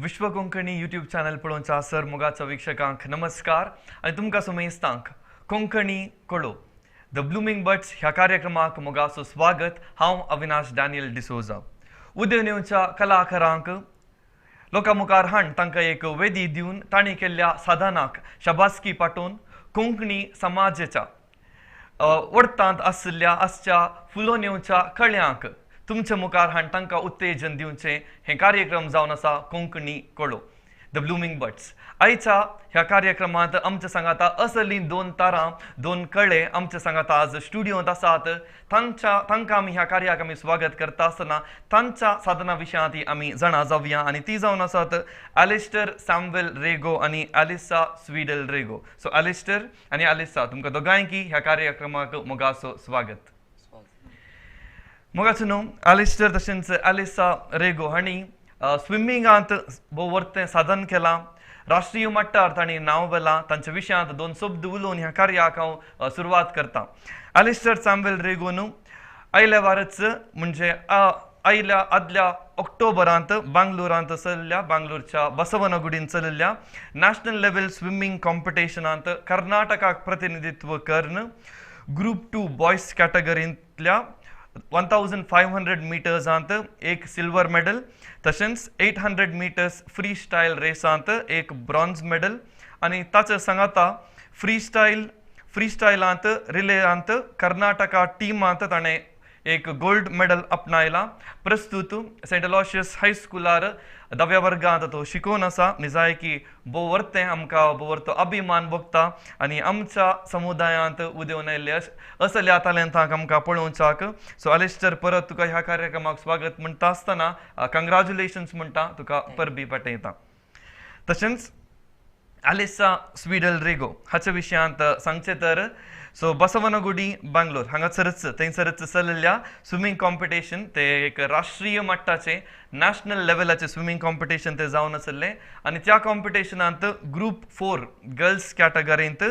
विश्व Konkani YouTube channel पळोवच्या sir मोगाच्या वीक्षकांक नमस्कार आणि तुमकां सुमेस्तांक कोंकणी कळो द ब्लूमिंग बर्ड्स ह्या कार्यक्रमाक मोगाचो स्वागत हांव अविनाश डॅनियल डिसोजा उदय नेवच्या कलाकारांक लोकां मुखार हाड तांकां एक वेदी दिवन तांणी केल्ल्या साधनाक शाबासकी पाठोवन कोंकणी समाजाच्या वर्तांत आसच्या फुलोवच्या कळ्यांक तुमच्या मुखार हाड तांकां उत्तेजन दिवचें हें कार्यक्रम जावन आसा कोंकणी कळो द ब्लूमिंग बर्ड्स आयच्या ह्या कार्यक्रमांत आमच्या सांगाता असली दोन तारां दोन कळे आमच्या सांगाता आज स्टुडियोंत आसात तांकां आमी ह्या कार्याक आमी स्वागत करता आसतना तांच्या साधना विशयांत आमी जाणा जावया आनी ती जावन आसात एलिस्टर सॅम्युएल रेगो आनी एलिसा स्वीडल रेगो. सो एलिस्टर आनी एलिसा तुमकां दोगांयकी ह्या कार्यक्रमाक मोगाचो स्वागत. मोगाचो न्हू एलिस्टर तशेंच एलिसा रेगो हांणी स्विमींगांत भोव वर्तें साधन केलां. राष्ट्रीय मट्टार तांणी नांव वेलां. तांच्या विशयांत दोन शब्द उलोवन ह्या कार्याक हांव सुरवात करतां. एलिस्टर सॅम्युएल रेगो न्हू आयल्या वारच म्हणजे आयल्या आदल्या ऑक्टोबरांत बांगलोरांत चल्ल्या बांगलोरच्या बसवनगुडीन चलिल्ल्या नॅशनल लेवल स्विमींग कॉम्पिटिशनांत कर्नाटकाक प्रतिनिधित्व करून ग्रुप 2 बॉयज कॅटेगरींतल्या 1500 मिटर्सांत एक सिल्वर मेडल तशेंच 800 मिटर्स फ्री स्टायल रेसांत एक ब्रॉन्झ मेडल आनी ताचे सांगाता फ्री स्टायलांत रिलेयांत कर्नाटका टिमांत ताणें एक गोल्ड मेडल आपणायला. प्रस्तुत सेंट अलोशियस हायस्कुलार 10व्या वर्गांत तो शिकोवन आसा. निजायकी भोव वर्तें आमकां भोव वर्तो अभिमान भोगता आनी आमच्या समुदायांत उदेवन आयिल्ले असल्या तालेंतांक आमकां पळोवच्याक. सो एलिस्टर परत तुका ह्या कार्यक्रमाक स्वागत म्हणटा आसतना कंग्रॅच्युलेशन्स म्हणटा तुका परबी पाठयता. तशेंच एलिसा स्वीडल रेगो हाच्या विशयांत सांगचें तर so Basavanagudi Bangalore थंयसरच चलिल्ल्या swimming competition ते एक राष्ट्रीय मट्टाचें नॅशनल लेवलाचें स्विमींग कॉम्पिटिशन ते जावन आसलें आनी त्या कॉम्पिटिशनांत ग्रुप 4 गर्ल्स कॅटेगरींत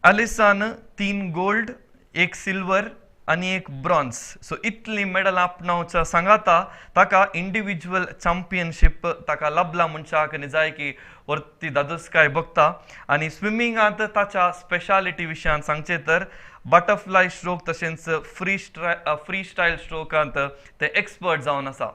एलिसान 3 गोल्ड 1 सिल्वर आनी 1 ब्रॉन्झ सो इतलीं मेडल आपणावच्या सांगाता ताका इंडिविज्युअल चॅम्पियनशीप ताका लाभला म्हणच्याक निजायकी वर्ती दादोसकाय भोगता. आनी स्विमींगांत ताच्या स्पेशालिटी विशयांत सांगचें तर बटरफ्लाय स्ट्रोक तशेंच फ्री स्टायल स्ट्रोकांत ते एक्सपर्ट जावन आसा.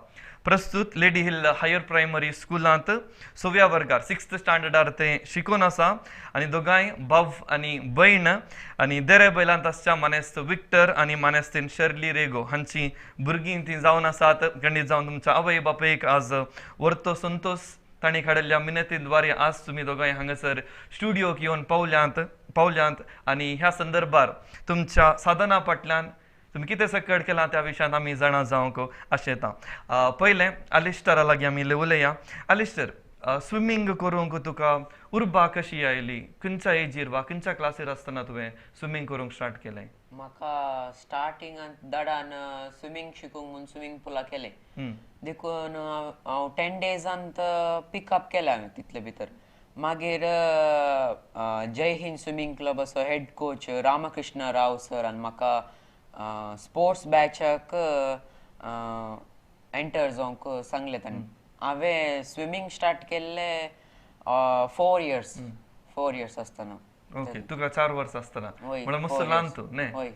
प्रस्तुत लेडी हिल हायर प्रायमरी स्कुलांत 6व्या वर्गार 6th स्टँडर्डार ते शिकोवन आसा आनी दोगांय भाव आनी भयण आनी देरे बैलांत आसच्या मानेस्त विक्टर आनी मानेस्तीन शर्ली रेगो हांची भुरगीं तीं जावन आसात. खंडीत जावन तुमच्या आवय बापेक आज वर्तो संतोष तांणी काडिल्ल्या मिनती द्वारे आज तुमी दोगांय हांगासर स्टुडियोक येवन पावल्यांत आनी ह्या संदर्भार तुमच्या साधना फाटल्यान तुम्ही कितें सकट केलां त्या विशयांत आमी जाणा जावंक आशेता. पयलें एलिस्टरा लागीं आमी उलया. एलिस्टर स्विमींग करूंक तुका उर्बा कशी आयली? खंयच्या एजीर वा खंयच्या क्लासीर आसतना तुवें स्विमींग करूंक स्टार्ट केलें? म्हाका स्टार्टिंगांत दडान स्विमींग शिकूंक म्हूण स्विमींग पुला केलें. देखून हांव 10 डेजांत पिकअप केलें हांवें तितले भितर. मागीर जय हिंद स्विमींग क्लब असो हेड कोच रामकृष्ण राव सर आनी म्हाका स्पोर्ट्स बॅचाक एंटर जावंक सांगलें तांणी. हांवें स्विमींग स्टार्ट केल्लें 4 इयर्स आसतना. ओके तुका 4 वर्सां आसतना म्हळ्यार मस्त ल्हान तूं न्ही?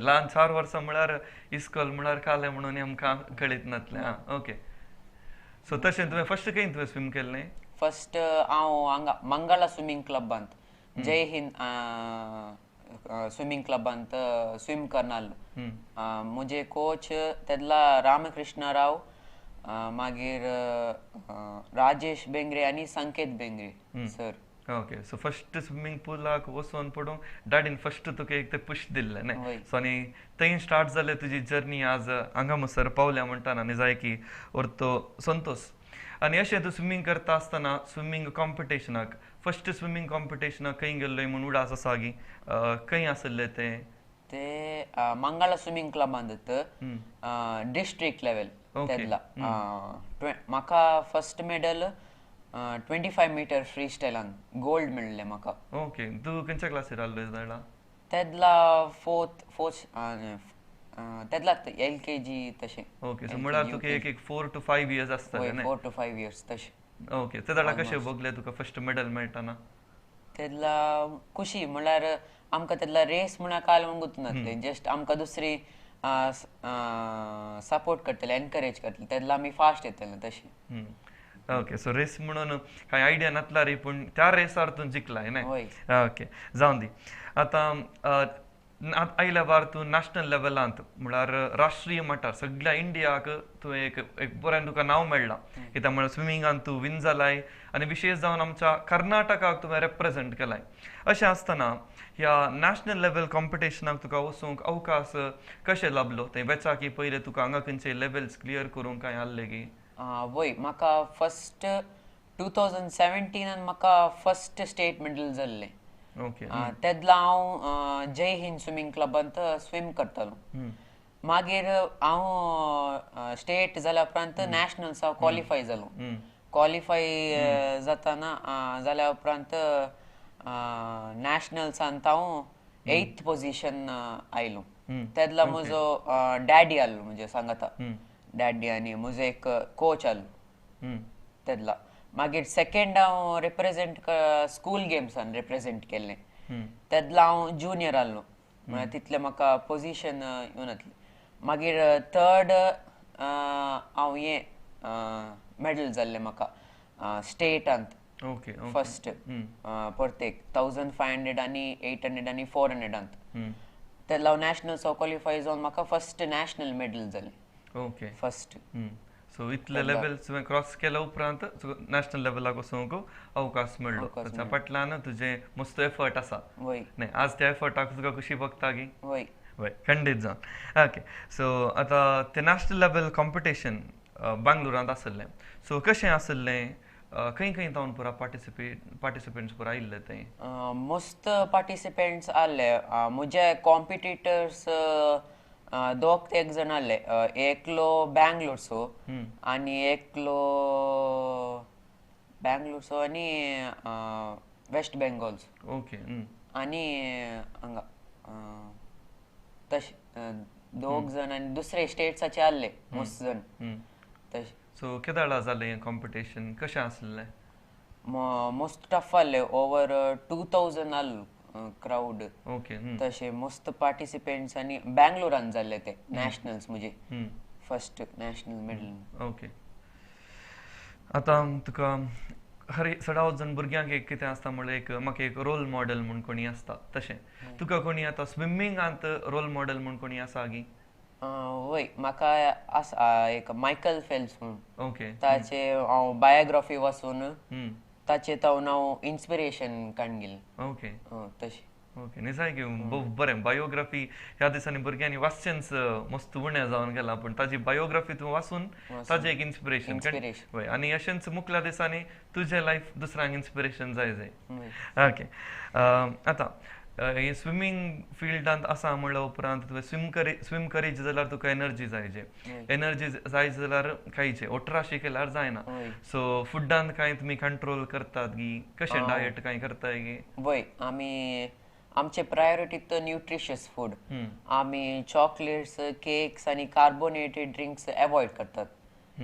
ल्हान 4 वर्सां म्हळ्यार इस्कॉल म्हळ्यार कालें म्हणून आमकां कळीत नासलें. ओके सो तशें तुवें फर्स्ट खंय तुवें स्विम केल्लें? फर्स्ट हांव हांगा मंगला स्विमींग क्लबांत जय हिंद स्विमींग क्लबांत स्विम करनालो. म्हजे कोच तेदला रामकृष्ण राव मागीर राजेश बेंगरे आनी Sanket Bengre sir. Okay so first swimming पुलाक वचून पडून डॅडीन फर्स्ट तुका एक ते पुश दिल्लें न्ही? सो आनी थंय स्टार्ट जालें तुजी जर्नी आज हांगा म्हणसर पावल्या म्हणटाना निजायकी वर्तो संतोष. आनी अशें तूं स्विमींग करता आसतना स्विमींग कॉम्पिटिशनाक फर्स्ट स्विमींग कॉम्पिटिशनाक खंय गेल्लोय म्हूण उडास आसा गी खंय आसले ते मंगला स्विमींग क्लबांत डिस्ट्रिक्ट लेवल तेदला. म्हाका फर्स्ट मेडल 25 मीटर फ्री स्टायलान गोल्ड मेळ्ळें म्हाका. ओके तूं खंयच्या क्लासीर आहलो तेदला फोर्थ तेदला LKG तशें. ओके सो म्हळ्यार तुका एक 4 to 5 years आसतले न्ही? 4 to 5 years तशें. ओके ते जाल्यार कशें भोगले तुका फर्स्ट मेडल मेळटाना तेदला खुशी म्हळ्यार आमकां तेदला रेस म्हळ्यार काल म्हणून गुंतनासले जस्ट आमकां दुसरी सपोर्ट करतले एनकरेज करतले तेदला आमी फास्ट येतले तशें ओके सो रेस म्हणून काही आयडिया नासला रे पण त्या रेसार तूं जिखलाय न्हय होय. ओके जावन दी आतां आयल्या बार तूं नॅशनल लेवलांत म्हळ्यार राष्ट्रीय मटार सगळ्या इंडियाक तूं एक बरें तुका नांव मेळ्ळां कित्याक म्हळ्यार स्विमींगांत तूं विन जालाय आनी विशेश जावन आमच्या कर्नाटकाक तुवें रेप्रेझेंट केलाय अशें आसतना ह्या नॅशनल लेवल कॉम्पिटिशनाक तुका वचूंक अवकाश कशें लाभलो थंय वेचाकी पयलीं तुका हांगा खंयचे लेवल्स क्लियर करूंक काय आसले की वय म्हाका फर्स्ट 2017 म्हाका फर्स्ट स्टेट मेडल जाल्लें ओके तेदला हांव जय हिंद स्विमींग क्लबांत स्विम करतालो मागीर हांव स्टेट जाल्या उपरांत नॅशनल्स हांव क्वॉलिफाय जालो क्वॉलिफाय जाताना जाल्या उपरांत नॅशनल्सांत हांव 8th पोझिशन आयलो तेदला म्हजो डॅडी आसलो म्हणजे सांगाता डॅडी आनी म्हजो एक कोच आसलो तेदला मागीर सेकंड हांव रिप्रेझेंट स्कूल गेम्सान रिप्रेझेंट केल्लें तेदला हांव ज्युनियर आसलो म्हळ्यार तितलें म्हाका पोझिशन येवनासलें मागीर थर्ड हांव मेडल जाल्लें म्हाका स्टेटांत ओके फर्स्ट परतेक 1500 आनी 800 आनी 400 तेदला हांव नॅशनल्स क्वॉलिफाय जावन म्हाका फर्स्ट नॅशनल मेडल जालें ओके फर्स्ट सो इतले लेवल तुवें क्रॉस केल्या उपरांत नॅशनल लेवलाक वचूंक अवकाश मेळ्ळो ताच्या फाटल्यान तुजें मस्त एफर्ट आसा वय न्हय आज त्या एफर्टाक तुका खुशी भोगता की वय वय खंडीत जावन ओके सो आतां तें नॅशनल लेवल कॉम्पिटिशन बांगलोरांत आसलें सो कशें आसलें खंय खंय तावन पुरा पार्टिसिपेंट्स पुरा आयिल्ले थंय मोस्ट पार्टिसिपेंट्स आसले म्हजे कॉम्पिटिटर्स दोग एक जण आसले एकलो बँगलोरचो आनी एकलो बँगलोरचो आनी वेस्ट बेंगॉलचो ओके आनी हांगा तशे दोग जण आनी दुसरे स्टेट्साचे आसले मोस्ट जण तशे सो केदाळा जालें हें कॉम्पिटिशन कशें आसलें मोस्ट टफ आसले ओवर 2000 आसलो क्राउड ओके तशे मस्त पार्टिसिपेंट्स आनी बँगलोरान जाल्ले ते नॅशनल्स म्हणजे फर्स्ट नॅशनल मेडल ओके आतां तुका हर सडावत जण भुरग्यांक एक कितें आसता म्हणल्यार एक म्हाका एक रोल मॉडेल म्हूण कोणी आसता तशें तुका कोणी आतां स्विमींगांत रोल मॉडेल म्हूण कोणी आसा की वय म्हाका आसा एक मायकल फेल्प्स म्हणून ओके ताचे हांव बायोग्राफी वाचून ताचे तावन हांव इन्स्पिरेशन काडून गेलें ओके तशें ओके निसाय की बरें बायोग्राफी ह्या दिसांनी भुरग्यांनी वाचचेंच मस्त उणें जावन गेलां पूण ताजी बायोग्राफी तूं वाचून ताजें एक इन्स्पिरेशन हय आनी अशेंच मुखल्या दिसांनी तुजें लायफ दुसऱ्यांक इन्स्पिरेशन जाय ओके आतां हे स्विमींग फिल्डांत आसा म्हणल्या उपरांत तुवें स्विम करीत जाल्यार तुका एनर्जी जायचे एनर्जी जाय जाल्यार खायचे 18 केल्यार जायना सो फुडांत कांय तुमी कंट्रोल करतात की कशें डायट कांय करताय की वय आमी आमचे प्रायोरिटी तो न्यूट्रिशियस फूड आमी चॉकलेट्स केक्स आनी कार्बोनेटेड ड्रिंक्स अवॉयड करतात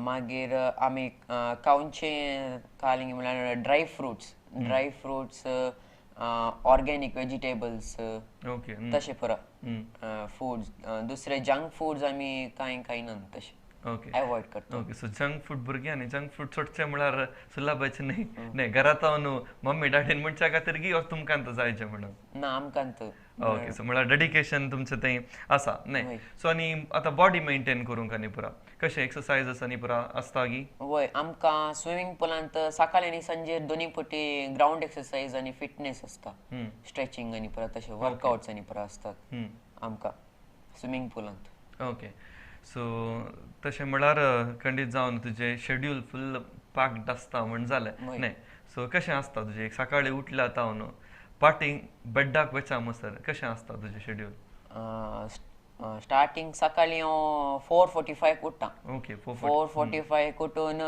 मागीर आमी कावचे कालिंग म्हळ्यार dry fruits organic vegetables okay तशें पुरा फूड्स दुसरे जंक फूड्स आमी कांय खायनात तशें ओके अवॉयड करता ओके सो जंक फूड भुरग्यांनी जंक फूड सोडचें म्हळ्यार सुलभाचें न्ही न्ही घरांत न्हू मम्मी डॅडीन म्हणच्या खातीर की तुमकां जायचें म्हणून ना आमकांत ओके सो म्हळ्यार डेडिकेशन तुमचें थंय आसा न्ही सो आनी आतां बॉडी मेंटेन करूंक आनी पुरा कशें एक्सरसायजीस आनी पुरा आसता की वय आमकां स्विमींग पुलांत सकाळी आनी सांजेर दोनी पटी ग्राउंड एक्सरसाइज आनी फिटनेस आसता स्ट्रेचिंग आनी पुरा तशें वर्कआउट्स आनी पुरा आसतात आमकां स्विमींग पुलांत ओके सो तशें म्हळ्यार खंडीत जावन तुजें शेड्यूल फुल्ल पॅक्ड आसता म्हण जालें न्ही सो कशें आसता तुजें एक सकाळीं उठल्या तावन पार्टींग बेड्डाक वचा म्हणसर कशें आसता तुजें शेड्यूल स्टार्टींग सकाळीं हांव 4:45 उठ्ठां ओके 4:45 उठून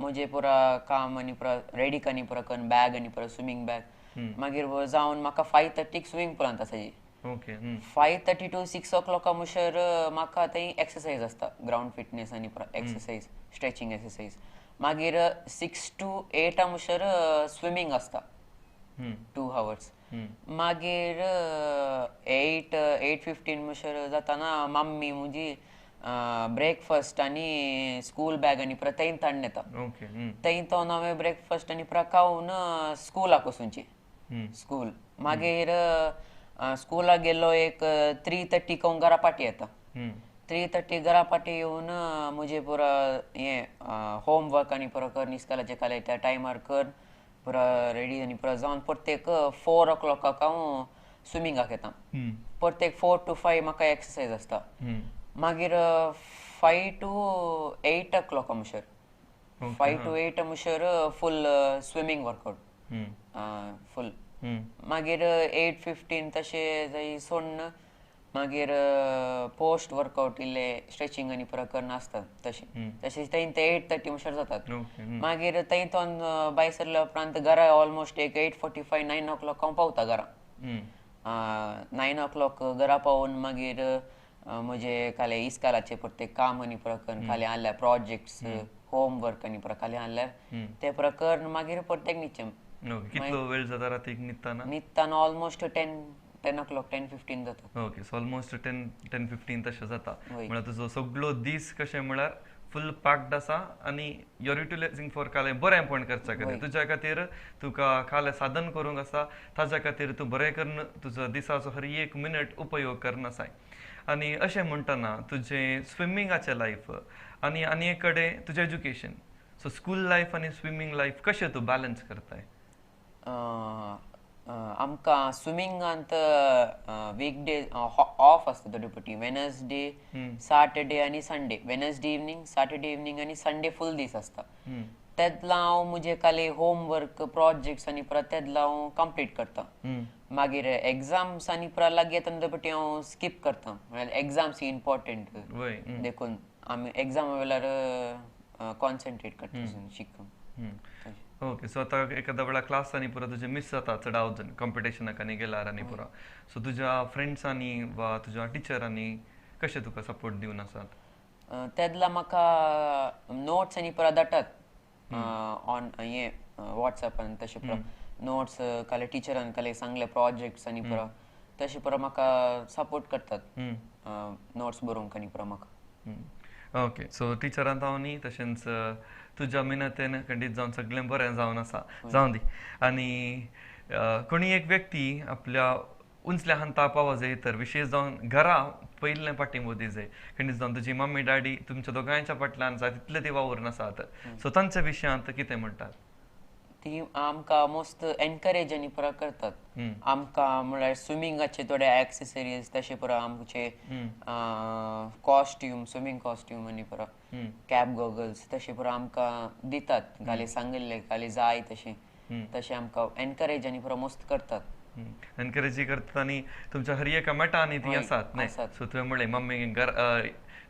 म्हजें पुरा काम आनी पुरा रेडी आनी पुरा करून बॅग आनी पुरा स्विमींग बॅग मागीर जावन म्हाका 5:30 स्विमींग पुलांत आसाची ओके 5:30 to 6 o'clock म्हणसर म्हाका थंय एक्सरसाइज आसता ग्राउंड फिटनेस आनी पुरा एक्सरसाइज स्ट्रेचिंग एक्सरसाइज मागीर 6 to 8 म्हणसर स्विमींग आसता 2 hours. मागीर 8:15 म्हणसर जाताना मम्मी मुजी ब्रेकफास्ट आनी स्कूल बॅग आनी परत थंय ताण येता ओके थंय तो हांवें ब्रेकफास्ट आनी परत खावन स्कूलाक वचूंची स्कूल मागीर स्कूलाक गेलो एक 3:30 क घरा पाटी येता 3:30 घरा पाटी येवन मुझे पुरा हे होमवर्क आनी पुरा कर निस्कालाचे काले त्या टायमार कर पुरा रेडी आनी पुरा जावन प्रत्येक 4 o'clock हांव स्विमिंगाक येता प्रत्येक 4 to 5 म्हाका एक्सरसाइज आसता मागीर 5 to 8 o'clock म्हणसर 5 to 8 म्हणसर फुल स्विमींग वर्कआउट फुल मागीर 8:15 तशें जाय सोडून मागीर पोस्ट वर्कआउट इल्ले स्ट्रेचिंग आनी पुरा करना आसता तशें थंय ते 8:30 म्हणसर जातात मागीर थंय तो भायर सरल्या उपरांत घरा ऑलमोस्ट एक 8:45 9 o'clock हांव पावता घरा 9 o'clock घरा पावून मागीर म्हजे काले इस्कालाचे प्रत्येक काम आनी पुरा करून खाली हाडल्यार प्रोजेक्ट्स होमवर्क आनी पुरा खाली हाडल्यार ते पुरा करून मागीर प्रत्येक न्हिदचें कितलो वेळ जाता रातीक न्हिदताना ऑलमोस्ट 10 o'clock 10:15 जाता ओके सो ऑलमोस्ट 10:15 तशें जाता म्हळ्यार तुजो सगळो दीस कशें म्हळ्यार फुल पॅक्ड आसा आनी युआर युटिलायझिंग फॉर काले बरें पण करच्या खातीर तुज्या खातीर तुका काले साधन करूंक आसा ताज्या खातीर तूं बरें करून तुजो दिसाचो हर एक मिनट उपयोग करन आसाय आनी अशें म्हणटना तुजें स्विमींगाचें लायफ आनी एक कडेन तुजें एज्युकेशन सो स्कूल लायफ आनी स्विमींग लायफ कशें तूं बॅलन्स करताय आमकां स्विमिंगांत वीकडे ऑफ आसता थोडी वेनसडे सॅटर्डे आनी Sunday Wednesday evening Saturday evening आनी संडे फुल दीस आसता तेदला हांव मुजे काले होमवर्क प्रोजेक्ट्स आनी परत तेदला हांव कंप्लीट करता मागीर एग्जाम्स आनी परत लागीं येता म्हणटपटी हांव स्कीप करता म्हळ्यार एग्जाम्स इम्पॉर्टंट देखून आमी एग्जामा वेळार कॉन्सन्ट्रेट करता शिकून ओके सो आतां एखाद्या वेळा क्लास आनी पुरो तुजे मिस जाता चड आवजन कॉम्पिटिशनाक आनी गेल्यार आनी पुरो सो तुज्या फ्रेंड्सांनी वा तुज्या टिचरांनी कशें तुका सपोर्ट दिवन आसात तेदला म्हाका नोट्स आनी परत धाडटात ऑन हे वॉट्सॅपान तशें पुरो नोट्स काले टिचरान काले सांगले प्रोजेक्ट्स आनी पुरो तशें पुरो म्हाका सपोर्ट करतात नोट्स बरोवंक आनी पुरो म्हाका ओके सो टिचरांत हांव न्ही तशेंच तुज्या मिनतेन खंडीत जावन सगळें बरें जावन आसा जावं दी आनी कोणी एक व्यक्ती आपल्या उंचल्या हांता पावा जाय तर विशेश जावन घरा पयलें पाठिंबो दी जाय खंडीत जावन तुजी मम्मी डॅडी तुमच्या दोगांयच्या फाटल्यान जाय तितले ती वावूरन आसात सो तांच्या विशयांत कितें म्हणटात ती आमकां मस्त एनकरेज आनी पुरा करतात आमकां म्हळ्यार स्विमिंगाचे थोडे एक्सेसरीज तशे पुरा आमचे कॉस्ट्यूम स्विमिंग कॉस्ट्यूम आनी पुरा कॅप गॉगल्स तशे पुरा आमकां दितात घाले सांगिल्ले घाले जाय तशें आमकां एनकरेज आनी पुरा मस्त करतात एनकरेज करतात आनी तुमच्या हर एका मेटांनी ती आसात न्हय सो तुवें म्हणलें मम्मी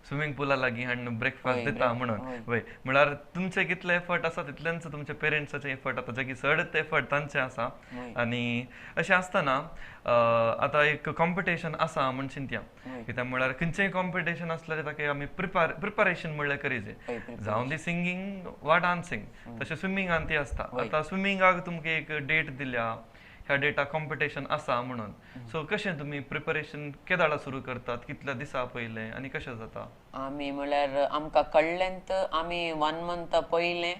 स्विमींग पुला लागीं हाडून ब्रेकफास्ट दिता म्हणून वय म्हळ्यार तुमचे कितले एफर्ट आसा तितलेंच तुमच्या पेरेंट्साचे एफर्ट आसा जे की चड एफर्ट तांचे आसा आनी अशें आसतना आतां एक कॉम्पिटिशन आसा म्हणशीन त्या कित्याक म्हळ्यार खंयचेंय कॉम्पिटिशन आसल्यार ताका आमी प्रिपरेशन म्हणल्यार करीचे जावं दी सिंगींग वा डान्सिंग तशें स्विमींगान ती आसता आतां स्विमींगाक तुमकां एक डेट दिल्या ह्या डेटा कॉम्पिटिशन आसा म्हणून सो कशें तुमी प्रिपरेशन केदाळा सुरू करतात कितल्या दिसा पयलें आनी कशें जाता आमी म्हळ्यार आमकां कळ्ळेंत आमी 1 month पयलें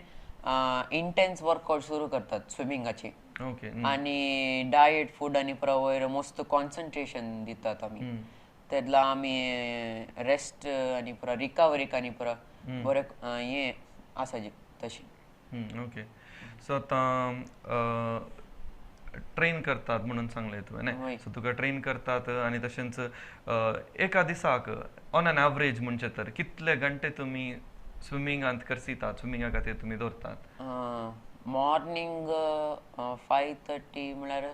इंटेन्स वर्कआउट सुरू करतात स्विमिंगाची ओके आनी डायट फूड आनी पुरा वयर मस्त कॉन्सन्ट्रेशन दितात आमी तेदला आमी रेस्ट आनी पुरा रिकवरीक आनी पुरा बरें हें आसा तशें ओके सो आतां ट्रेन करतात म्हणून सांगलें तुवें न्हय सो तुका ट्रेन करतात आनी तशेंच एका दिसाक ऑन एन एवरेज म्हणचे तर कितले घंटे तुमी स्विमिंगांत करसितात स्विमिंगा खातीर तुमी दवरतात मॉर्निंग 5:30 म्हळ्यार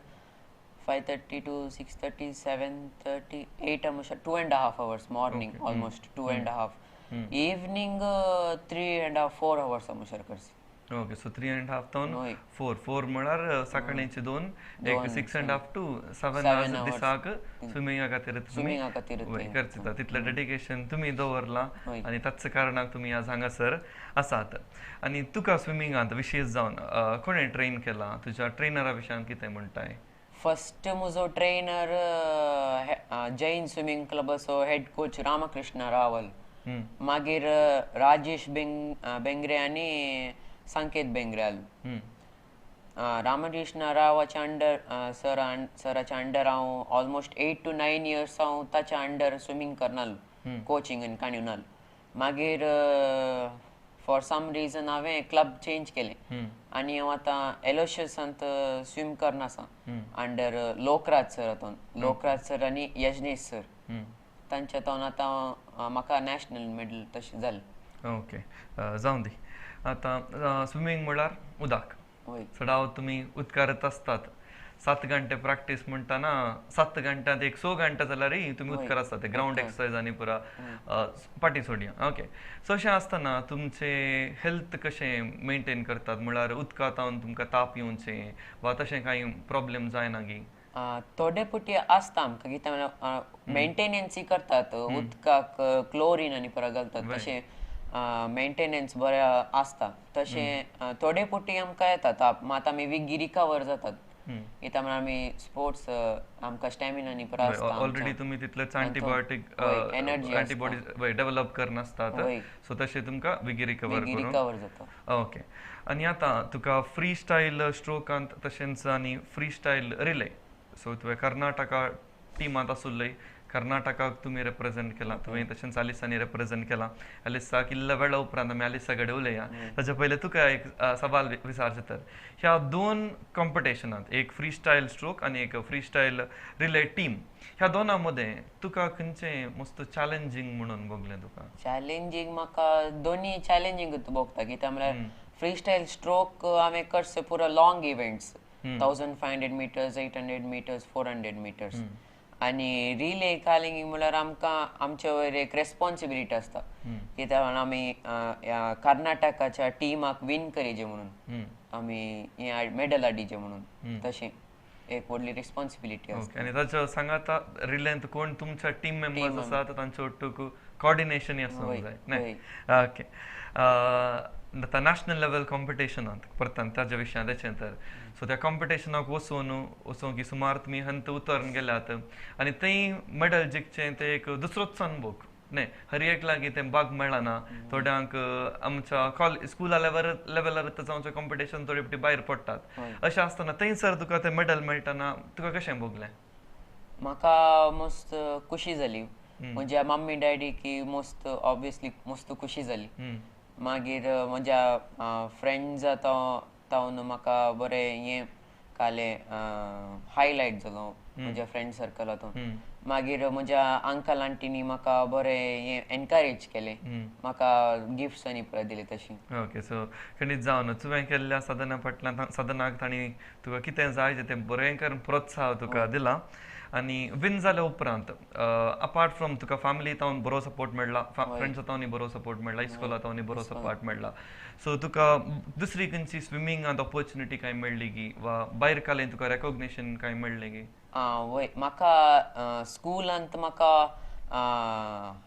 5:30 to 6:30 7:30 8 म्हणल्यार 2.5 hours morning almost 2.5 evening 3.5 4 hours म्हणल्यार करसी ओके सो 3.5 तावन होय 4 म्हळ्यार सकाळींचे 2 एक 6.5 to 7 7 hours दिसाक स्विमिंगा खातीर तुम्ही स्विमिंगा खातीर वय करता तितलें डेडिकेशन तुम्ही दवरलां होय. आनी ताच कारणाक तुम्ही आज हांगासर आसात आनी तुका स्विमिंगांत विशेश जावन कोणें ट्रेन केला तुज्या ट्रेनरा विशयान कितें म्हणटाय फर्स्ट म्हजो ट्रेनर जैन स्विमिंग क्लबाचो हेड कोच रामकृष्ण रावल मागीर राजेश बेंगरे आनी संकेत बेंगरे आलो रामकृष्ण रावाच्या अंडर सराच्या अंडर हांव ऑलमोस्ट 8 to 9 years हांव ताच्या अंडर स्विमींग करनालो कोचिंग आनी काणयोनालो मागीर फॉर सम रिजन हांवें क्लब चेंज केलें आनी हांव आतां एलोशियसांत स्विम करनासा अंडर लोकराज सर हातून लोकराज सर आनी यजनेश सर तांच्या हातून आतां म्हाका नॅशनल मेडल तशें जालें ओके जावं दी आतां स्विमींग म्हळ्यार उदक होय सडाव तुम्ही उदकारत असतात 7 घंटे प्रॅक्टिस म्हणटाना 7 घंट्यात 6 घंटे जाल्यारय तुम्ही उदकार आसतात ग्राउंड एक्सरसाइज आनी पुरा पाटी सोडया ओके सो अशें आसतना तुमचे हेल्थ कशें मेंटेन करतात म्हळ्यार उदकांत तुमकां ताप येवचें वा तशें कांय प्रॉब्लेम जायना गी थोडे पुटी आसता आमकां कित्याक मेंटेनन्सी करतात उदकाक क्लोरीन आनी पुरा घालतात तशें मेंटेनन्स बरें आसता तशें थोडे पुटी आमकां येता ताप मात आमी विगी रिकवर जातात कित्याक म्हळ्यार आमी स्पोर्ट्स आमकां स्टॅमिना आनी पुरा आसता ऑलरेडी तुम्ही तितलेच अँटीबायोटीक अँटीबॉडीज डेव्हलप करनासतात सो तशें तुमकां विगी रिकवर रिकवर जाता ओके आनी आतां तुका फ्री स्टायल स्ट्रोकांत तशेंच आनी फ्री स्टायल रिले सो तुवें कर्नाटका टिमांत आसुल्लय कर्नाटकाक तुम्ही रिप्रेझेंट केला तुवें तशेंच आलिसांनी रिप्रेझेंट केला आलिसाक इल्ल्या वेळा उपरांत आमी आलिसा कडेन उलया ताचे पयलीं तुका एक सवाल विचारचें तर ह्या 2 कॉम्पिटिशनांत एक फ्री स्टायल स्ट्रोक आनी एक फ्री स्टायल रिले टीम ह्या दोनां मदें तुका खंयचें मस्त चॅलेंजींग म्हणून भोगलें तुका चॅलेंजींग म्हाका दोनी चॅलेंजींगूच भोगता कित्याक म्हळ्यार फ्री स्टायल स्ट्रोक हांवें करचे पुरो long events 1500 meters 800 meters 400 meters आनी रिले कालिंग म्हळ्यार आमकां आमचे वयर एक रेस्पॉन्सिबिलिटी आसता कित्याक आमी कर्नाटकाच्या टिमाक विन करीचे म्हणून आमी मेडल हाडिचे म्हणून तशें एक व्हडली रेस्पॉन्सिबिलिटी आसता आनी ताचे सांगात रिलेंत कोण तुमच्या टीम मेंबर्स आसात तांचे वांगडा कोऑर्डिनेशन आसूंक जाय न्हय ओके आतां नॅशनल लेवल कॉम्पिटिशनांत परतान ताच्या विशयान तेचें तर सो त्या कॉम्पिटिशनाक वचूंक की सुमार तुमी हंत उतरून गेल्यात आनी थंय मेडल जिखचें तें एक दुसरोच अनुभव न्हय हर एक लागीं तें बाग मेळना थोड्यांक आमच्या स्कुला लेवलार जावचें कॉम्पिटिशन थोडे फावटी भायर पडटात अशें आसतना थंयसर तुका तें मेडल मेळटना तुका कशें भोगलें म्हाका मस्त खुशी जाली म्हज्या मम्मी डॅडी की मस्त ऑब्वियसली मस्त खुशी जाली मागीर म्हज्या फ्रेंड्स तावन म्हाका बरें हें काले हायलायट जालो म्हज्या फ्रेंड सर्कल हातून मागीर म्हज्या अंकल आंटीनी म्हाका बरें हें एनकरेज केलें म्हाका गिफ्ट्स आनी पळय दिली तशी ओके सो खंडीत जावन तुवें केल्ल्या साधनाक तांणी तुका कितें जाय तें बरें करून प्रोत्साह तुका दिला आनी विन जाल्या उपरांत अपार्ट फ्रॉम तुका फॅमिली तावन बरो सपोर्ट मेळ्ळा फ्रेंड्स तावनी बरो सपोर्ट मेळ्ळा इस्कॉला तावनी बरो सपोर्ट मेळ्ळा सो तुका दुसरी खंयची स्विमींगांत ऑपॉर्च्युनिटी काय मेळ्ळी गी वा भायर कालें तुका रेकॉग्निशन काय मेळ्ळें गी वय म्हाका स्कुलांत म्हाका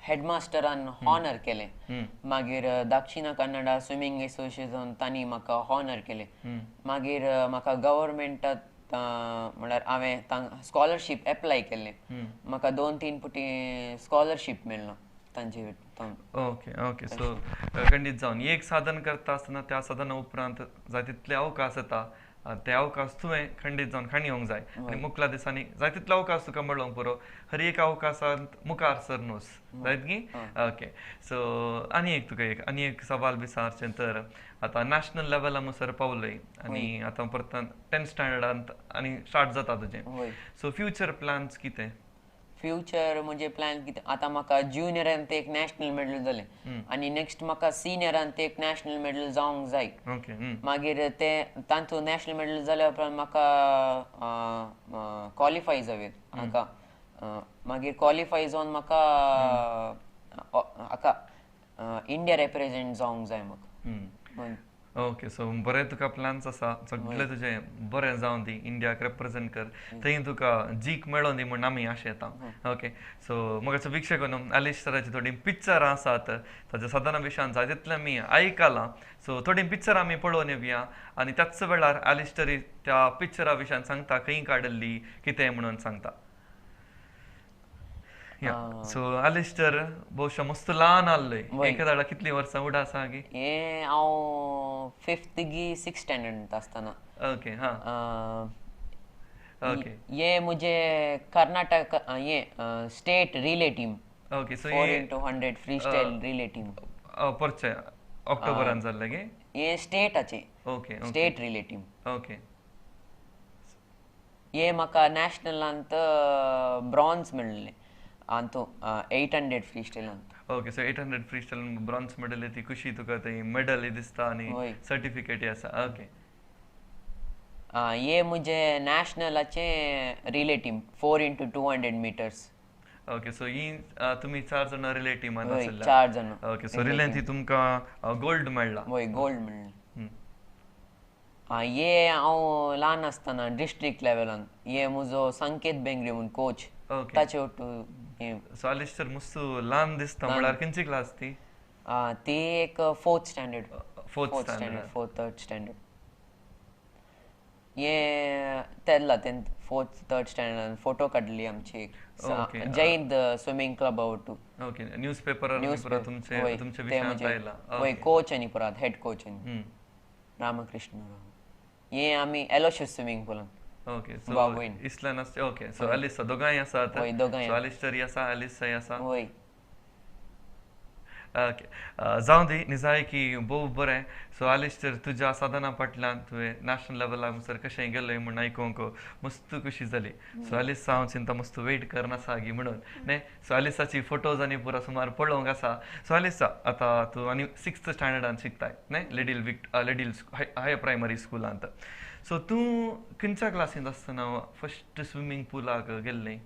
हेडमास्टरान हॉनर केलें मागीर दक्षिण कन्नडा स्विमींग एसोसिएशन तांणी म्हाका हॉनर केलें मागीर म्हाका गव्हर्मेंटांत म्हळ्यार हांवें स्कॉलरशीप एप्लाय केल्लें म्हाका 2-3 पुटी स्कॉलरशीप मेळ्ळो तांचे ओके ओके सो खंडीत जावन एक साधन करता आसतना त्या साधना उपरांत जाय तितले अवकाश येता ते अवकाश तुवें खंडीत जावन खाणयोंक जाय आनी मुखल्या दिसांनी जाय तितलो अवकाश तुका मेळोंक पुरो हर एक अवकाशांत मुखार सरनोस जायत गी ओके सो आनी एक सवाल विचारचें तर आतां नॅशनल लेवला मुसर पावलय आनी आतां परत 10th स्टँडर्डांत आनी स्टार्ट जाता तुजें सो फ्युचर प्लॅन्स कितें फ्युचर म्हणजे प्लॅन कितें आतां म्हाका ज्युनियरांत एक नॅशनल मेडल जालें आनी नेक्स्ट म्हाका सिनियरांत एक नॅशनल मेडल जावंक जाय मागीर तें तांचो नॅशनल मेडल जाल्या उपरांत म्हाका क्वॉलिफाय जावें हाका मागीर क्वॉलिफाय जावन म्हाका हाका इंडिया रिप्रेझेंट जावंक जाय म्हाका ओके सो बरे तुका प्लॅन्स आसा सगळे तुजे बरें जावन दी इंडियाक रिप्रेझेंट कर थंय तुका जीक मेळोन दी म्हण आमी आशेता ओके सो म्हाका वीक्षक अलीश सराची थोडी पिक्चरां आसात ताच्या सदना विशयान जाय तितलें आमी आयकलां सो थोडी पिक्चरां आमी पळोवन येवया आनी त्याच वेळार एलिस्टरी त्या पिक्चरा विशयान सांगता खंय काडल्ली कितें म्हणून सांगता सो एलिस्टर भोवशा मस्त ल्हान आहलोय एका दाडा कितलीं वर्सां उडा आसा गी हे हांव 5th गी 6th स्टँडर्ड आसतना ओके हा ओके ये मुझे कर्नाटक ये state relay team okay so 4x100 free style relay team परचे ऑक्टोबरान जाल्ले गे ये स्टेटाचे okay state relay team okay ये म्हाका नॅशनलांत ब्रॉन्झ मेळ्ळें आंतू 800 फ्री स्टाईलांत okay so 800 free style bronze medal ती खुशी तुका थंय मेडल दिसता आनी होय. सर्टिफिकेट आसा ओके ये मुझे नॅशनलाचे relay team 4x200 metres okay so ही तुमी 4 जाणां रिले टीमान होय आसल्या 4 जण ओके सो रिलेन ती तुमकां गोल्ड मेळ्ळा होय गोल्ड मेळ्ळें ये हांव ल्हान आसतना डिस्ट्रिक्ट लेवलान ये म्हजो संकेत बेंगरे म्हूण कोच ओके ताचे वटू हे सो एलिस्टर मस्त ल्हान दिसता म्हळ्यार खंयची क्लास ती ती एक 4th standard fourth standard 3rd standard ये तेल्ला 4th 3rd स्टँडर्ड फोटो काडली आमची एक Okay. जैन स्विमिंग क्लब वटू ओके न्यूजपेपर तुमचे तुमचे विशयांत आयला होय कोच आनी परत हेड कोच आनी रामकृष्ण राव ये आमी Aloysius swimming पुलान okay so बाबून. Islam आसचे ओके सो एलिसा दोगांय आसात होय, दोगांय. सो एलिस्टरी आसा एलिसाय आसा होय ओके जावं दी निजाय की भोव बरें सो एलिस्टर तुज्या साधना फाटल्यान तुवें नॅशनल लेवलाक म्हणसर कशें गेलोय म्हूण आयकूंक मस्त खुशी जाली सो एलिसा हांव चिंता मस्त वेट करनासा गी म्हणून न्ही सो एलिसाची फोटोज आनी पुरो सुमार पळोवंक आसा सो एलिसा आतां तूं आनी 6th स्टँडर्डान शिकताय न्ही लिडील हायर प्रायमरी स्कुलांत सो तूं खंयच्या क्लासींत आसतना फस्ट स्विमींग पुलाक गेल्लें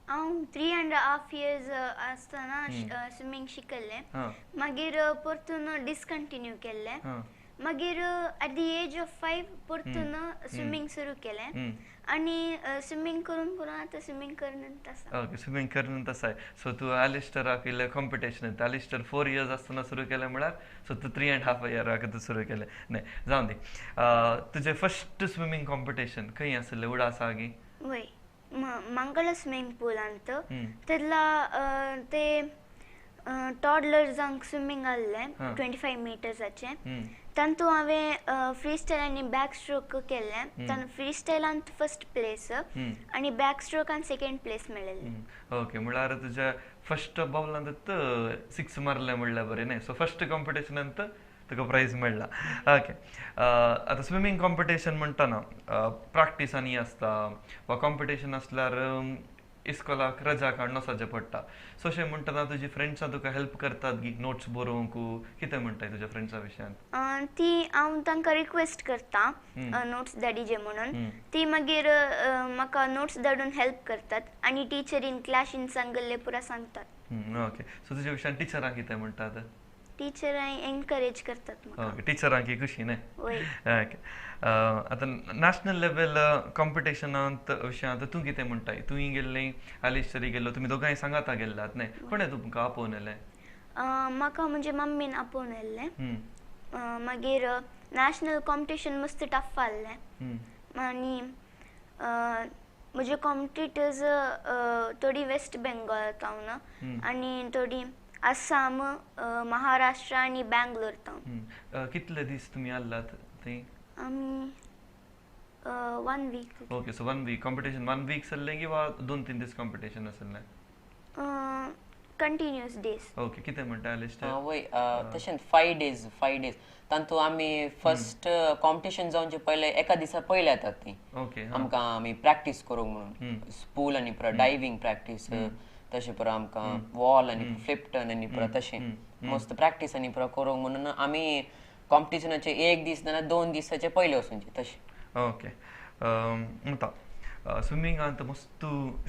हांव 3.5 years आसतना स्विमींग शिकल्लें हां मागीर परतून डिसकंटिन्यू केल्लें हां मागीर एट द एज ऑफ 5 परतून स्विमींग सुरू केलें आनी स्विमींग करून करून आतां स्विमींग करनंत आसा ओके स्विमींग करनंत आसाय सो तूं एलिस्टराक इल्लें कॉम्पिटिशन एलिस्टर 4 years आसतना सुरू केलें म्हळ्यार सो तूं 3.5 years तूं सुरू केलें न्ही जावं दी तुजें फस्ट स्विमींग कॉम्पिटिशन खंय आसलें उडा आसा गी वय मंगळ स्विमींग पूलांत तेदला ते टॉडलर्सांक स्विमींग आहलें 25 मिटर्साचें तांतू हांवें फ्री स्टायल आनी बॅक स्ट्रोक केल्लें तातूंत फ्री स्टायलांत फस्ट प्लेस आनी बॅक स्ट्रोकान सेकेंड प्लेस मेळिल्लें ओके म्हळ्यार तुज्या फस्ट बॉलांत 6 मारले म्हणल्यार बरें न्ही सो फस्ट कॉम्पिटिशनांत तुका प्रायज मेळ्ळा ओके आतां स्विमींग कॉम्पिटिशन म्हणटना प्रॅक्टीसांनी आसता वा कॉम्पिटिशन आसल्यार इस्कॉलाक रजा काडून वचचें पडटा सो अशें म्हणटना तुजी फ्रेंड्सां तुका हेल्प करतात गी नोट्स बरोवंक कितें म्हणटाय तुज्या फ्रेंड्सां विशयान ती हांव तांकां रिक्वेस्ट करता नोट्स धाडिजे म्हणून ती मागीर म्हाका नोट्स धाडून हेल्प करतात आनी टिचरीन क्लासीन सांगल्ले पुरा सांगतात ओके सो तुज्या विशयान टिचरां कितें म्हणटात टिचरां एनकरेज करतात म्हाका ओके टिचरांक खुशी न्ही वय ओके आतां नॅशनल लेवल कॉम्पिटिशनांत विशयांत तूं कितें म्हणटाय तुंय गेल्लें एलिस्टरी गेल्लो तुमी दोगांय सांगाता गेल्लात न्ही कोणें तुमकां आपोवन येलें म्हाका म्हणजे मम्मीन आपोवन येल्लें मागीर नॅशनल कॉम्पिटिशन मस्त टफ आहलें आनी म्हजे कॉम्पिटिटर्स थोडी वेस्ट बेंगॉल तावन आनी थोडी आसाम महाराष्ट्र आनी बँगलोर तावन कितले दीस तुमी आसलात थंय आमी 1 week okay so 1 week competition 1 week चल्लें की वा 2-3 दीस कॉम्पिटिशन आसलें कंटिन्युअस डेज ओके कितें म्हणटा एलिस्टर वय तशें 5 days तांतू आमी फस्ट कॉम्पिटिशन जावचे पयले एका दिसा पयले येतात ती ओके आमकां आमी प्रॅक्टीस करूंक म्हणून पूल आनी परत डायविंग प्रॅक्टीस तशें परत आमकां वॉल आनी फ्लिप टर्न आनी परत तशें मस्त प्रॅक्टीस आनी परत करूंक म्हणून आमी कॉम्पिटिशनाचे 1 दीस ना 2 दिसाचे पयले वचूंचे तशें ओके म्हणटा स्विमींगांत मस्त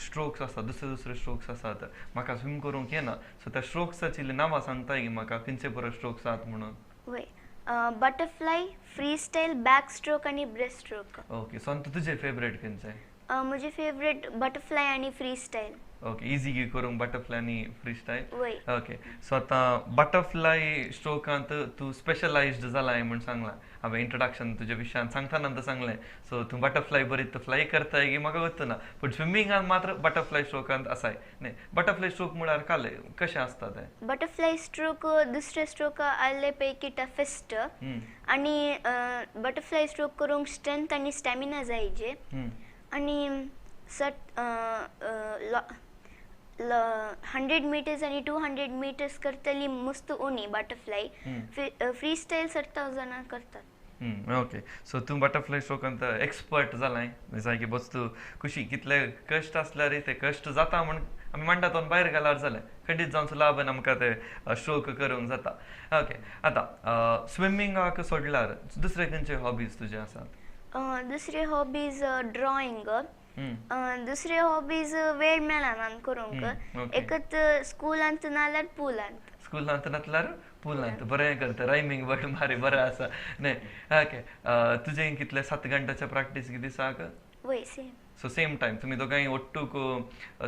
स्ट्रोक्स आसतात दुसरे स्ट्रोक्स आसात म्हाका स्विम करूंक येना सो त्या स्ट्रोक्साची नांवां सांगताय की म्हाका खंयचे बरो स्ट्रोक्स आसात म्हणून वय butterfly free style back stroke आणि ब्रेस्ट स्ट्रोक ओके सो आता तुझे फेवरेट खंयचे म्हजे फेवरेट बटरफ्लाय आणि फ्री स्टाईल ओके इजी की करूंक बटरफ्लाय आणि फ्री स्टाईल वय ओके सो आता बटरफ्लाय स्ट्रोकांत तू स्पेशलाइज्ड जालाय म्हणून सांगला हांवें इंट्रोडक्शन तुज्या विशयान सांगताना सांगलें सो तू बटरफ्लाय बरी फ्लाय करताय की म्हाका वचना पूण स्विमींगान मात्र बटरफ्लाय स्ट्रोकांत आसाय न्ही बटरफ्लाय स्ट्रोक म्हळ्यार काले कशें आसता ते बटरफ्लाय स्ट्रोक दुसरे स्ट्रोक आसले पैकी टफेस्ट आणि बटरफ्लाय स्ट्रोक करूंक स्ट्रेंथ आणि स्टॅमिना जायचे आणि 100 meters आणि 200 meters करतली मस्त उणी बटरफ्लाय फ्री स्टाईल 7000 करतात ओके सो तू बटरफ्लाय स्ट्रोकांत एक्सपर्ट जालाय जाय की बस्तू खुशी कितले कश्ट आसल्यार ते कश्ट जाता म्हण आमी म्हणटा तो भायर गेल्यार जालें खंडीत जावन सुलाभ आमकां ते स्ट्रोक करूंक जाता ओके आतां स्विमींगाक सोडल्यार दुसरे खंयचे हॉबीज तुजे आसात दुसरे हॉबीज ड्रॉइंग दुसरे हॉबीज वेळ मेळना करूंक एकत स्कुलांत नाल्यार पुलांत स्कुलांत नातल्यार पुलांत बरें करता रायमींग वर्ड मारी बरें आसा न्ही ओके तुजें कितले 7 घंटाचे प्रॅक्टीस की दिसाक वय सेम सो सेम टायम तुमी दोगांय ओट्टूक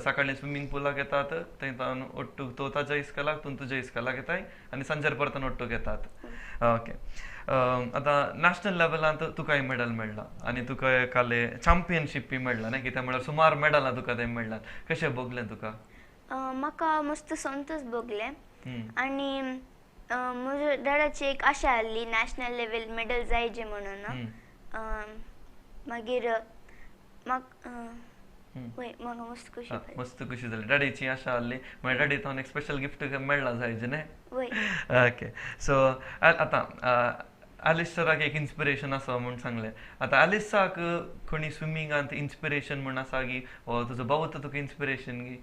सकाळी स्विमींग पुलाक येतात थंय ओट्टूक तो ताज्या इस्कलाक तूं तुज्या इस्कलाक येताय आनी सांजेर परतून ओट्टूक येतात ओके आतां नॅशनल लेवलांत तुका मेडल मेळ्ळा आनी तुका काले चॅम्पियनशीपी मेळ्ळा न्ही कित्याक म्हळ्यार सुमार मेडलां तुका थंय मेळ्ळात कशें भोगलें तुका म्हाका मस्त संतोष भोगलें आनी म्हज्या डॅडाची एक आशा आसली नॅशनल लेवल मेडल जायचे म्हणून मागीर म्हाका मस्त खुशी जाली डॅडीची आशा आसली म्हळ्यार डॅडी तो एक स्पेशल गिफ्ट मेळ्ळा जायचे न्ही ओके सो आतां एलिस्टराक एक इन्स्पिरेशन आसा म्हूण सांगलें आतां एलिसाक कोणी स्विमींगांत इन्स्पिरेशन म्हूण आसा की हो तुजो भाऊ तुका इन्स्पिरेशन की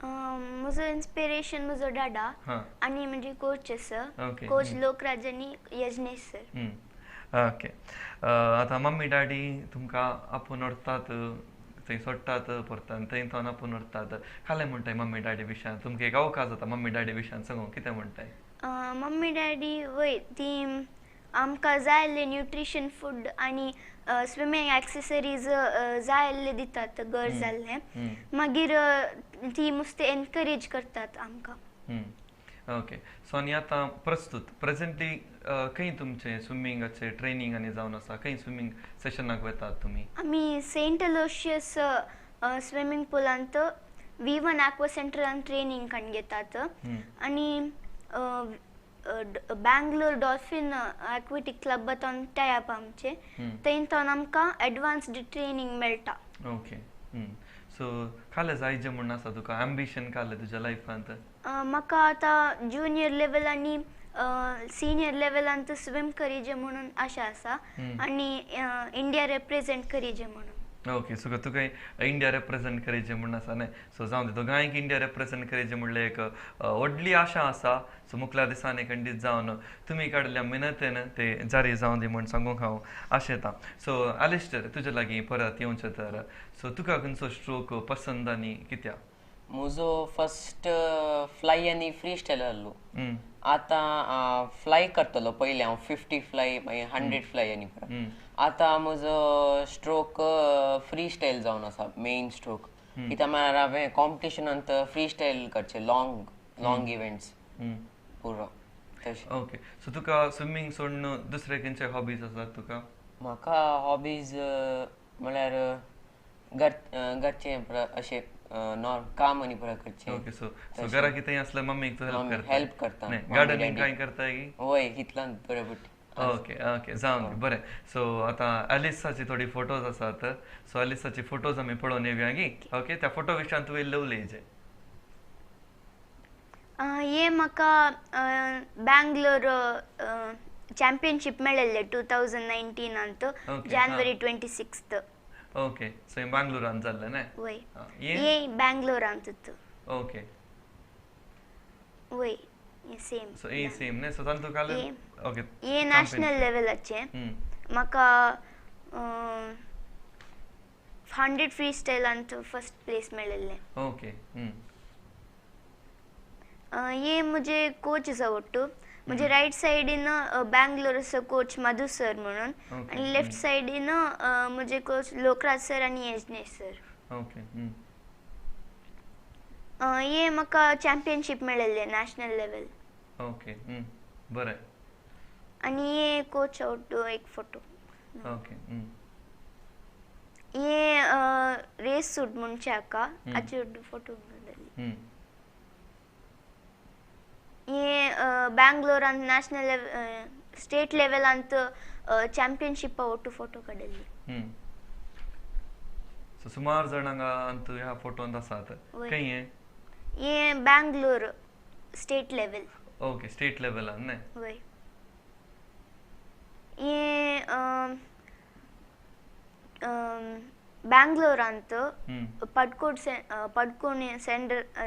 म्हजो इन्स्पिरेशन म्हजो डाडा आनी म्हणजे कोच आसा कोच लोकराज आनी यजनेश सर ओके आतां मम्मी डॅडी तुमकां आपूण व्हरतात थंय सोडटात परतात थंय थावन आपूण व्हरतात काले म्हणटाय मम्मी डॅडी विशयान तुमकां एक अवकाश जाता मम्मी डॅडी विशयान सांगू कितें म्हणटाय मम्मी डॅडी वय ती आमकां जाय आसले न्यूट्रिशन फूड आनी स्विमींग एक्सेसरीज जाय आसले दितात गरज जाल्ले मागीर ती मस्ती एनकरेज करतात आमकां ओके सो आनी आतां प्रस्तूत प्रेझेंटली खंय तुमचे स्विमींगाचे ट्रेनींग आनी जावन आसा खंय स्विमींग सेशनाक वेतात तुमी आमी सेंट अलोशियस स्विमींग पुलांत V1 एक्वा सेंटरान ट्रेनींग काण घेतात आनी बँगलोर डॉल्फिन एक्विटीक क्लबांत टायप आमचे थंयतून आमकां एडवान्स्ड ट्रेनींग मेळटा ओके सो काले जायचे म्हूण आसा तुका एम्बिशन काले तुज्या लायफांत म्हाका आतां ज्युनियर लेवल आनी सिनियर लेवलांत स्विम करीजे म्हणून आशा आसा आनी इंडिया रिप्रेझेंट करीजे म्हणून ओके सो तुका इंडिया रिप्रेझेंट करचें म्हूण आसा न्ही सो जावं दे दोगांयक इंडिया रिप्रेझेंट करचें म्हणल्यार एक व्हडली आशा आसा सो मुखल्या दिसांनी खंडीत जावन तुमी काडल्या मेहनतीन ते जारी जावं दी म्हूण सांगूंक हांव आशेतां सो एलिस्टर तुजे लागीं परत येवचें तर सो तुका खंयचो स्ट्रोक पसंद आनी कित्याक म्हजो फर्स्ट फ्लाय आनी फ्री स्टायल आहलो आतां फ्लाय करतलो पयलीं हांव 50 फ्लाय मागीर 100 फ्लाय आनी आतां म्हजो स्ट्रोक फ्री स्टायल जावन आसा मेन स्ट्रोक कित्याक म्हळ्यार हांवें कॉम्पिटिशनांत फ्री स्टायल करचें लॉंग इव्हेंट्स पुरो तशें ओके सो तुका स्विमींग सोडून दुसरे खंयचे हॉबीज आसात तुका म्हाका हॉबीज म्हळ्यार घरचें अशें काम आनी पुरा करचें ओके सो घरा कितें आसल्यार मम्मीक तूं हेल्प करता गार्डनिंग कांय करताय की वय हितलान बऱ्यापट्टी ओके ओके जावन बरें सो आतां एलिसाची थोडी फोटोज आसात सो एलिसाची फोटोज आमी पळोवन येवया की ओके त्या फोटो विशयान तुवें उलयचें हे म्हाका बँगलोर चॅम्पियनशीप मेळिल्ले 2019 जानेवारी 26 ओके सो हें बँगलोरांत जाल्लें न्ही वय हे बँगलोरांत ओके वय सेम सो ए सेम न्ही सो तांतूं काले ओके हे नॅशनल लेवलाचे म्हाका 100 फ्री स्टायलांत फर्स्ट प्लेस मेळिल्लें ओके हे म्हजे कोच आसा वट्टू म्हणजे राईट साइडीन बँगलोरचं कोच मधु सर म्हणून Okay. आणि लेफ्ट साइडीन म्हणजे कोच लोकराज सर आणि यजनेश सर. ओके हे म्हाका चॅम्पियनशीप मेळिल्ले नॅशनल लेवल ओके बरें आणि हे कोच आउट एक फोटो. ओके हे रेस सूट म्हणचे हाका हाचे फोटो घातले. हे बँगलोरान नॅशनल लेवल स्टेट लेवलांत चॅम्पियनशीप ಒಟ್ಟು फोटो काडले. सो सुमार जाणांक अंत ह्या फोटोन आसात. वय. खंय हे Bangalore state level. Okay state लेवलान न्हय. वय. हे बँगलोरांत पडकोण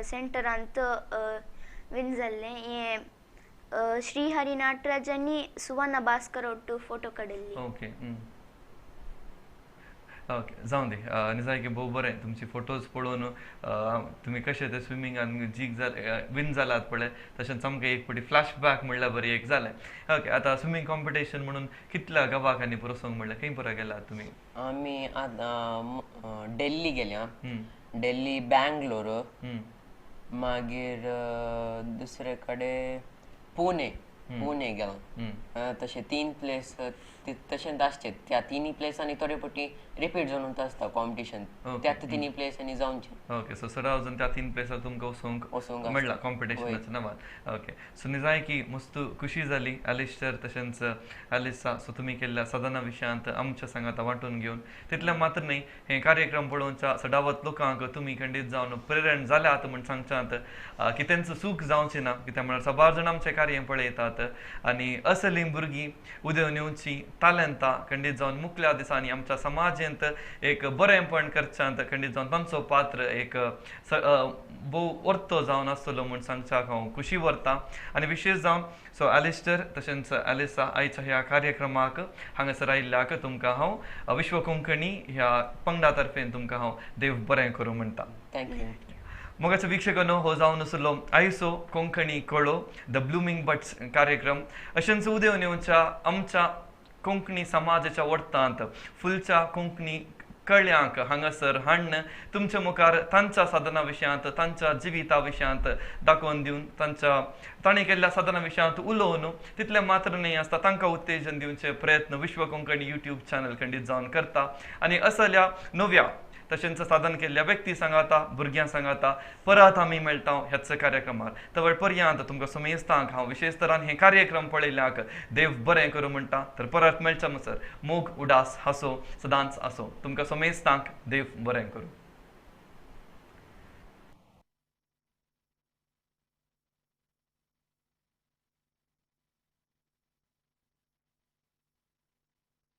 सेंटरांत विन जाल्ले. हे श्रीहरी नाटराज आनी सुवर्णा भास्कर ಒಟ್ಟು फोटो काडिल्ली. ओके ओके जाऊं दे आनी सारकें भोव बरें तुमचे फोटोज पळोवन तुमी कशे ते स्विमींगान जीक जाले विन जालात पळय तशेंच सामकें एक फावटी फ्लॅशबॅक म्हणल्यार बरी एक जालें. ओके आतां स्विमींग कॉम्पिटिशन म्हणून कितल्या गांवाक आनी पुरसोंक म्हणल्यार खंय पुरो गेलात तुमी? आमी आतां दिल्ली गेल्या. दिल्ली बँगलोर मागीर दुसरे कडेन पुणे गेला. तशे 3 प्लेस तशेंच आसचे त्या 3 प्लेसांनी थोडे फावटी रिपीट जावन आसता कॉम्पिटिशन त्या 3 प्लेसांनी जावचे. ओके सो सराव जावन त्या 3 प्लेसार तुमकां वचोंक मेळ्ळा कॉम्पिटिशनाच्या नांवान. ओके सो निजाय की मस्त खुशी जाली एलिस्टर तशेंच एलिसा. सो तुमी केल्ल्या साधना विशयांत आमच्या सांगात वांटून घेवन तितले मात्र न्ही हे कार्यक्रम पळोवच्या सदावत लोकांक तुमी खंडीत जावन प्रेरण जाल्यात म्हण सांगच्यात की तेंचो सूख जावचें ना. कित्याक म्हळ्यार सबार जाण आमचें कार्य पळयतात आनी असलीं भुरगीं उदेवन येवची तालंतां खंडीत जावन मुखल्या दिसांनी आमच्या समाजांत एक बरेंपण करच्यांत खंडीत जावन तांचो पात्र एक भोव वर्तो जावन आसतलो म्हूण सांगच्याक हांव खुशी व्हरतां. आनी विशेश जावन सो एलिस्टर तशेंच एलिसा आयच्या ह्या कार्यक्रमाक हांगासर आयिल्ल्याक तुमकां हांव विश्व कोंकणी ह्या पंगडा तर्फेन तुमकां हांव देव बरें करूं म्हणटा. थँक्यू. मोगाचो वीक्षकांनो हो जावन आसलो आयचो कोंकणी कळो द ब्लूमिंग बड्स कार्यक्रम. अशेंच उदेवन येवच्या आमच्या कोंकणी समाजाच्या वर्तांत फुलच्या कोंकणी कळ्यांक हांगासर हाडून तुमच्या मुखार तांच्या साधना विशयांत तांच्या जिविता विशयांत दाखोवन दिवन तांणी केल्ल्या साधना विशयांत उलोवन तितले मात्र न्ही आसता तांकां उत्तेजन दिवचे प्रयत्न विश्व कोंकणी यूट्यूब चॅनल खंडीत जावन करता. आनी असल्या नव्या तशेंच साधन केल्ल्या व्यक्ती सांगाता भुरग्यां सांगाता परत आमी मेळटा ह्याच कार्यक्रमार. तवळ पर्यंत तुमकां सुमेस्तांक हांव विशेष तरान हे कार्यक्रम पळयल्याक देव बरें करूं म्हणटा. तर परत मेळच्या म्हणसर मोग उडास हांसो सदांच आसो. तुमकां सुमेस्तांक देव बरें करूं.